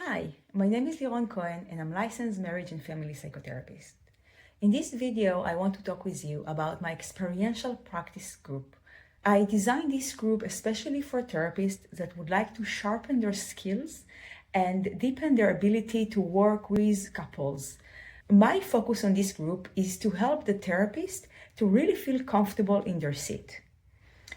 Hi, my name is Liron Cohen and I'm licensed marriage and family psychotherapist. In this video, I want to talk with you about my experiential practice group. I designed this group especially for therapists that would like to sharpen their skills and deepen their ability to work with couples. My focus on this group is to help the therapist to really feel comfortable in their seat.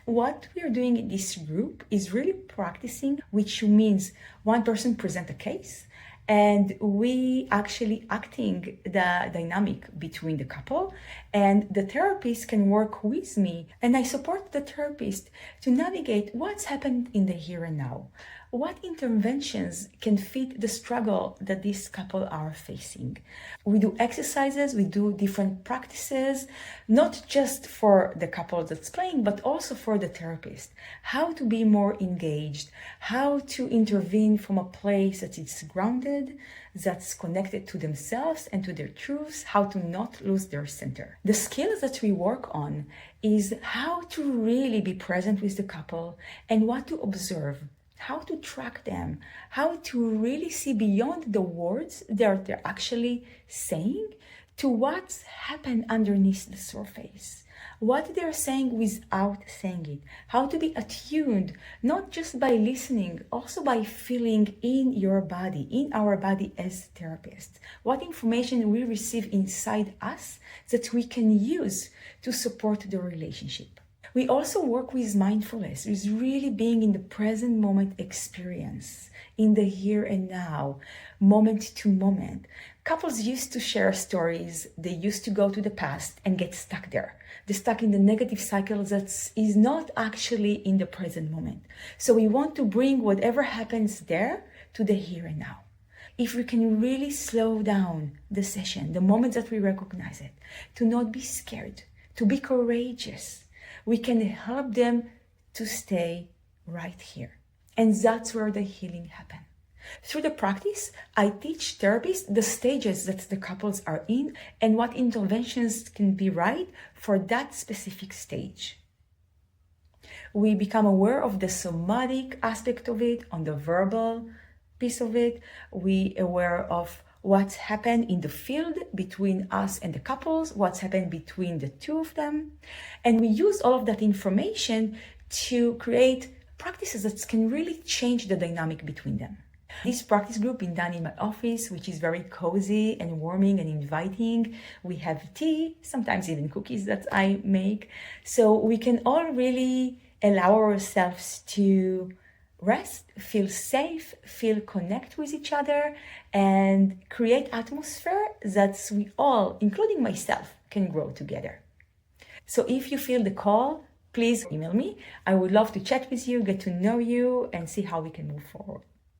What we are doing in this group is really practicing, which means one person presents a case and we actually acting the dynamic between the couple, and the therapist can work with me and I support the therapist to navigate what's happened in the here and now. What interventions can fit the struggle that this couple are facing? We do exercises, we do different practices, not just for the couple that's playing, but also for the therapist. How to be more engaged, how to intervene from a place that is grounded, that's connected to themselves and to their truths, how to not lose their center. The skills that we work on is how to really be present with the couple and what to observe, how to track them, how to really see beyond the words they're actually saying to what's happened underneath the surface, what they're saying without saying it, how to be attuned, not just by listening, also by feeling in your body, in our body as therapists, what information we receive inside us that we can use to support the relationship. We also work with mindfulness, with really being in the present moment experience, in the here and now, moment to moment. Couples used to share stories, they used to go to the past and get stuck there. They're stuck in the negative cycle that is not actually in the present moment. So we want to bring whatever happens there to the here and now. If we can really slow down the session, the moment that we recognize it, to not be scared, to be courageous, we can help them to stay right here. And that's where the healing happens. Through the practice, I teach therapists the stages that the couples are in and what interventions can be right for that specific stage. We become aware of the somatic aspect of it, on the verbal piece of it. We are aware of what's happened in the field between us and the couples, what's happened between the two of them. And we use all of that information to create practices that can really change the dynamic between them. This practice group is done in my office, which is very cozy and warming and inviting. We have tea, sometimes even cookies that I make. So we can all really allow ourselves to rest, feel safe, feel connect with each other, and create atmosphere that we all, including myself, can grow together. So if you feel the call, please email me. I would love to chat with you, get to know you, and see how we can move forward.